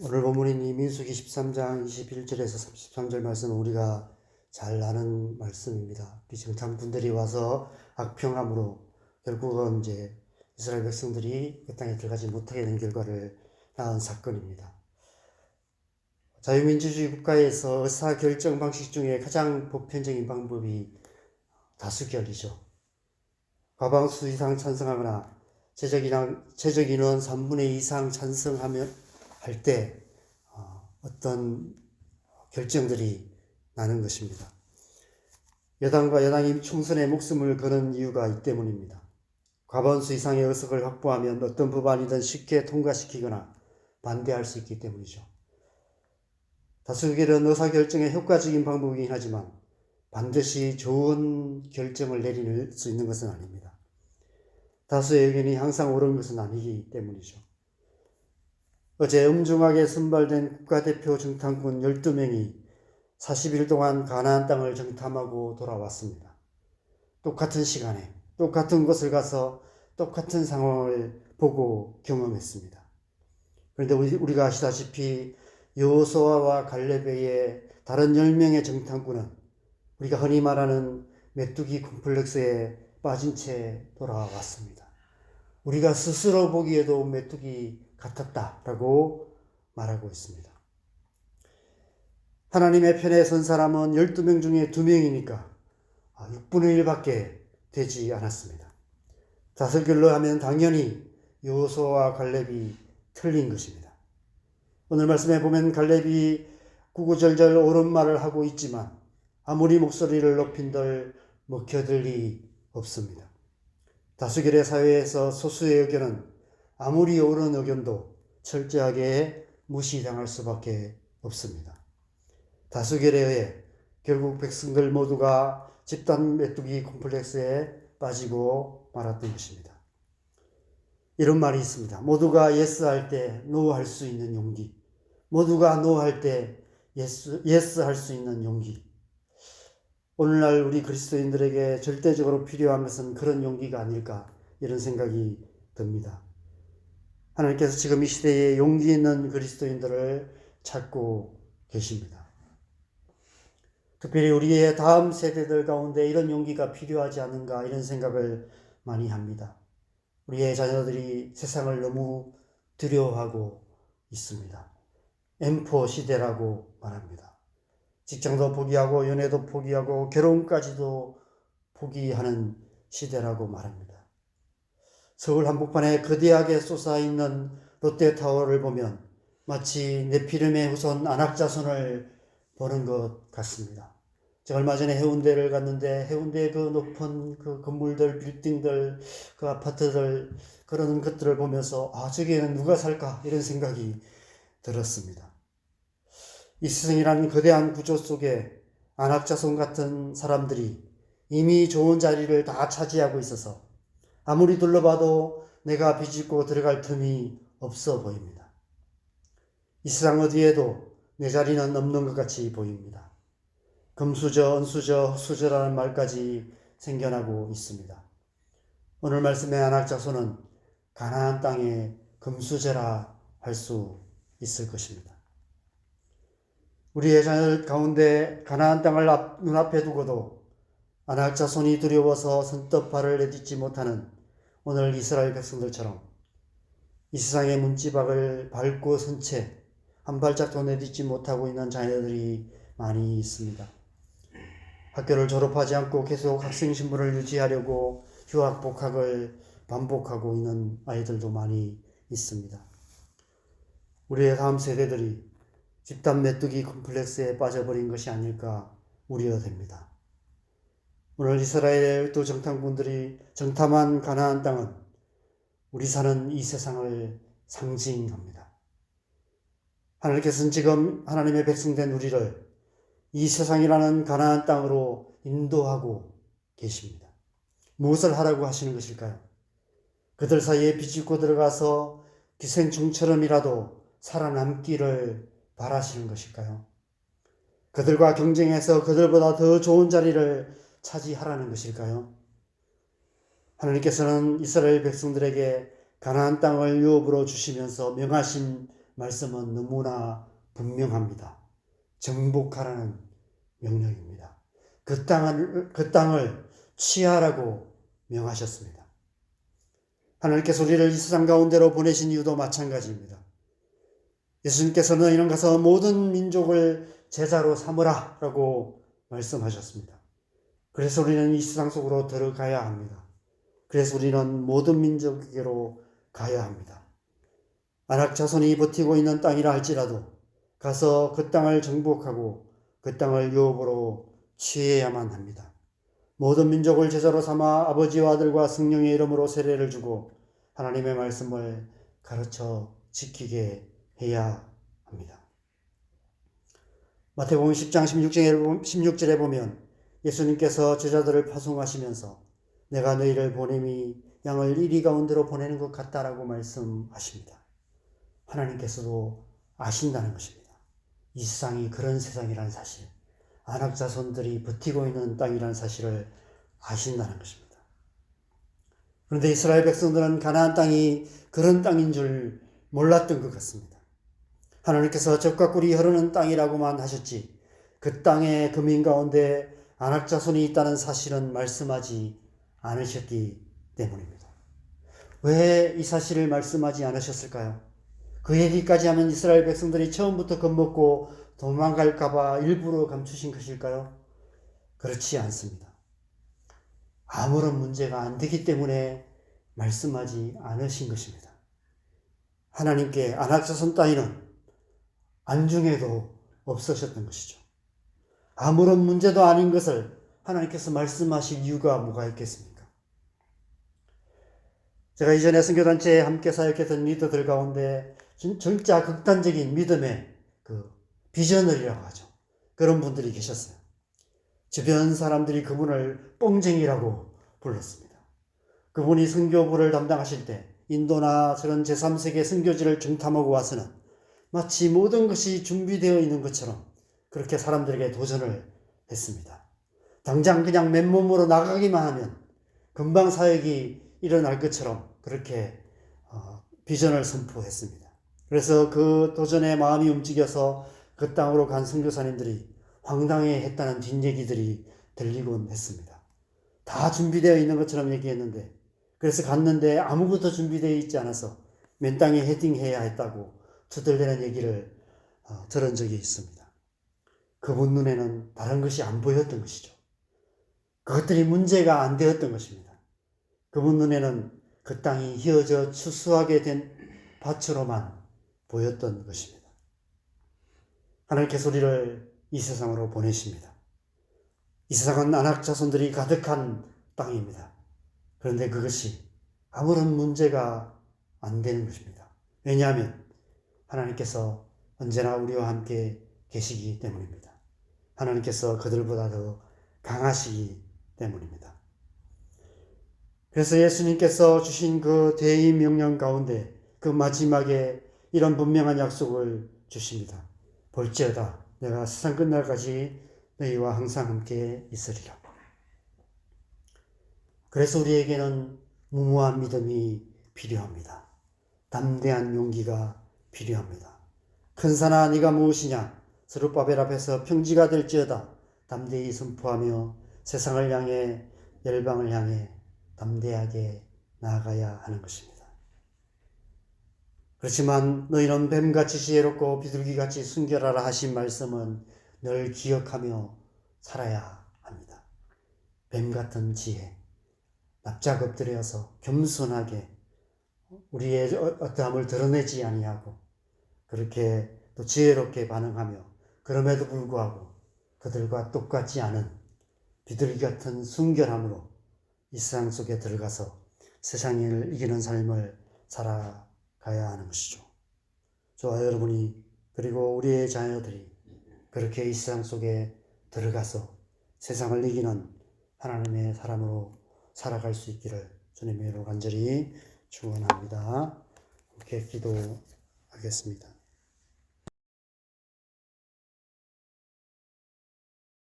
오늘 본문인 이 민수기 13장 21절에서 33절 말씀은 우리가 잘 아는 말씀입니다. 비정탐꾼들이 와서 악평함으로 결국은 이제 이스라엘 백성들이 그 땅에 들어가지 못하게 된 결과를 낳은 사건입니다. 자유민주주의 국가에서 의사결정 방식 중에 가장 보편적인 방법이 다수결이죠. 과반수 이상 찬성하거나 제적 인원 3분의 2 이상 찬성하면 할 때 어떤 결정들이 나는 것입니다. 여당과 여당이 총선에 목숨을 거는 이유가 이 때문입니다. 과반수 이상의 의석을 확보하면 어떤 법안이든 쉽게 통과시키거나 반대할 수 있기 때문이죠. 다수결은 의사결정의 효과적인 방법이긴 하지만 반드시 좋은 결정을 내릴 수 있는 것은 아닙니다. 다수의 의견이 항상 옳은 것은 아니기 때문이죠. 어제 엄중하게 선발된 국가대표 정탐꾼 12명이 40일 동안 가나안 땅을 정탐하고 돌아왔습니다. 똑같은 시간에 똑같은 곳을 가서 똑같은 상황을 보고 경험했습니다. 그런데 우리가 아시다시피 여호수아와 갈렙의 다른 10명의 정탐꾼은 우리가 흔히 말하는 메뚜기 콤플렉스에 빠진 채 돌아왔습니다. 우리가 스스로 보기에도 메뚜기 같았다라고 말하고 있습니다. 하나님의 편에 선 사람은 12명 중에 2명이니까 6분의 1밖에 되지 않았습니다. 다수결로 하면 당연히 여호수아와 갈렙이 틀린 것입니다. 오늘 말씀에 보면 갈렙이 구구절절 옳은 말을 하고 있지만 아무리 목소리를 높인들 먹혀들 리 없습니다. 다수결의 사회에서 소수의 의견은 아무리 옳은 의견도 철저하게 무시당할 수밖에 없습니다. 다수결에 의해 결국 백성들 모두가 집단 메뚜기 콤플렉스에 빠지고 말았던 것입니다. 이런 말이 있습니다. 모두가 yes 할 때 no 할 수 있는 용기, 모두가 no 할 때 yes 할 수 있는 용기. 오늘날 우리 그리스도인들에게 절대적으로 필요한 것은 그런 용기가 아닐까, 이런 생각이 듭니다. 하나님께서 지금 이 시대에 용기 있는 그리스도인들을 찾고 계십니다. 특별히 우리의 다음 세대들 가운데 이런 용기가 필요하지 않은가, 이런 생각을 많이 합니다. 우리의 자녀들이 세상을 너무 두려워하고 있습니다. M4 시대라고 말합니다. 직장도 포기하고 연애도 포기하고 결혼까지도 포기하는 시대라고 말합니다. 서울 한복판에 거대하게 솟아있는 롯데타워를 보면 마치 네피림의 후손 안악자손을 보는 것 같습니다. 제가 얼마 전에 해운대를 갔는데 해운대의 그 높은 그 건물들, 빌딩들, 그 아파트들, 그런 것들을 보면서 저기에는 누가 살까, 이런 생각이 들었습니다. 이 세상이라는 거대한 구조 속에 안악자손 같은 사람들이 이미 좋은 자리를 다 차지하고 있어서 아무리 둘러봐도 내가 비집고 들어갈 틈이 없어 보입니다. 이 세상 어디에도 내 자리는 없는 것 같이 보입니다. 금수저, 은수저, 헛수저라는 말까지 생겨나고 있습니다. 오늘 말씀의 안악자손은 가나안 땅의 금수저라 할 수 있을 것입니다. 우리의 자녀들 가운데 가나안 땅을 눈앞에 두고도 안악자손이 두려워서 선뜻 발을 내딛지 못하는 오늘 이스라엘 백성들처럼 이 세상의 문지박을 밟고 선 채 한 발짝도 내딛지 못하고 있는 자녀들이 많이 있습니다. 학교를 졸업하지 않고 계속 학생 신분을 유지하려고 휴학 복학을 반복하고 있는 아이들도 많이 있습니다. 우리의 다음 세대들이 집단 메뚜기 콤플렉스에 빠져버린 것이 아닐까 우려됩니다. 오늘 이스라엘 또 정탐꾼들이 정탐한 가나안 땅은 우리 사는 이 세상을 상징합니다. 하나님께서는 지금 하나님의 백성된 우리를 이 세상이라는 가나안 땅으로 인도하고 계십니다. 무엇을 하라고 하시는 것일까요? 그들 사이에 비집고 들어가서 기생충처럼이라도 살아남기를 바라시는 것일까요? 그들과 경쟁해서 그들보다 더 좋은 자리를 차지하라는 것일까요? 하나님께서는 이스라엘 백성들에게 가나안 땅을 유업으로 주시면서 명하신 말씀은 너무나 분명합니다. 정복하라는 명령입니다. 그 땅을 취하라고 명하셨습니다. 하나님께서 우리를 이 세상 가운데로 보내신 이유도 마찬가지입니다. 예수님께서는 이런 가서 모든 민족을 제자로 삼으라 라고 말씀하셨습니다. 그래서 우리는 이 세상 속으로 들어가야 합니다. 그래서 우리는 모든 민족에게로 가야 합니다. 안악 자손이 버티고 있는 땅이라 할지라도 가서 그 땅을 정복하고 그 땅을 유업으로 취해야만 합니다. 모든 민족을 제자로 삼아 아버지와 아들과 성령의 이름으로 세례를 주고 하나님의 말씀을 가르쳐 지키게 해야 합니다. 마태복음 10장 16절에 보면 예수님께서 제자들을 파송하시면서 내가 너희를 보냄이 양을 이리 가운데로 보내는 것 같다라고 말씀하십니다. 하나님께서도 아신다는 것입니다. 이 세상이 그런 세상이라는 사실, 안악 자손들이 버티고 있는 땅이라는 사실을 아신다는 것입니다. 그런데 이스라엘 백성들은 가나안 땅이 그런 땅인 줄 몰랐던 것 같습니다. 하나님께서 젖과 꿀이 흐르는 땅이라고만 하셨지 그 땅의 금인 가운데 안악 자손이 있다는 사실은 말씀하지 않으셨기 때문입니다. 왜 이 사실을 말씀하지 않으셨을까요? 그 얘기까지 하면 이스라엘 백성들이 처음부터 겁먹고 도망갈까봐 일부러 감추신 것일까요? 그렇지 않습니다. 아무런 문제가 안 되기 때문에 말씀하지 않으신 것입니다. 하나님께 안악 자손 따위는 안중에도 없으셨던 것이죠. 아무런 문제도 아닌 것을 하나님께서 말씀하실 이유가 뭐가 있겠습니까? 제가 이전에 선교단체에 함께 사역했던 리더들 가운데 진짜 극단적인 믿음의 그 비전을이라고 하죠. 그런 분들이 계셨어요. 주변 사람들이 그분을 뽕쟁이라고 불렀습니다. 그분이 선교부를 담당하실 때 인도나 저런 제3세계 선교지를 정탐하고 와서는 마치 모든 것이 준비되어 있는 것처럼 그렇게 사람들에게 도전을 했습니다. 당장 그냥 맨몸으로 나가기만 하면 금방 사역이 일어날 것처럼 그렇게 비전을 선포했습니다. 그래서 그 도전에 마음이 움직여서 그 땅으로 간 선교사님들이 황당해했다는 뒷얘기들이 들리곤 했습니다. 다 준비되어 있는 것처럼 얘기했는데 그래서 갔는데 아무것도 준비되어 있지 않아서 맨 땅에 헤딩해야 했다고 투덜대는 얘기를 들은 적이 있습니다. 그분 눈에는 다른 것이 안 보였던 것이죠. 그것들이 문제가 안 되었던 것입니다. 그분 눈에는 그 땅이 휘어져 추수하게 된 밭으로만 보였던 것입니다. 하나님께서 우리를 이 세상으로 보내십니다. 이 세상은 안악 자손들이 가득한 땅입니다. 그런데 그것이 아무런 문제가 안 되는 것입니다. 왜냐하면 하나님께서 언제나 우리와 함께 계시기 때문입니다. 하나님께서 그들보다 더 강하시기 때문입니다. 그래서 예수님께서 주신 그 대의 명령 가운데 그 마지막에 이런 분명한 약속을 주십니다. 볼지어다 내가 세상 끝날까지 너희와 항상 함께 있으리라. 그래서 우리에게는 무모한 믿음이 필요합니다. 담대한 용기가 필요합니다. 큰 산아 네가 무엇이냐 스룹바벨 앞에서 평지가 될지어다 담대히 선포하며 세상을 향해 열방을 향해 담대하게 나아가야 하는 것입니다. 그렇지만 너희는 뱀같이 지혜롭고 비둘기같이 순결하라 하신 말씀은 늘 기억하며 살아야 합니다. 뱀같은 지혜, 납작 엎드려서 겸손하게 우리의 어떠함을 드러내지 아니하고 그렇게 또 지혜롭게 반응하며 그럼에도 불구하고 그들과 똑같지 않은 비둘기 같은 순결함으로 이 세상 속에 들어가서 세상을 이기는 삶을 살아가야 하는 것이죠. 저와 여러분이 그리고 우리의 자녀들이 그렇게 이 세상 속에 들어가서 세상을 이기는 하나님의 사람으로 살아갈 수 있기를 주님의 이름으로 간절히 축원합니다. 함께 기도하겠습니다.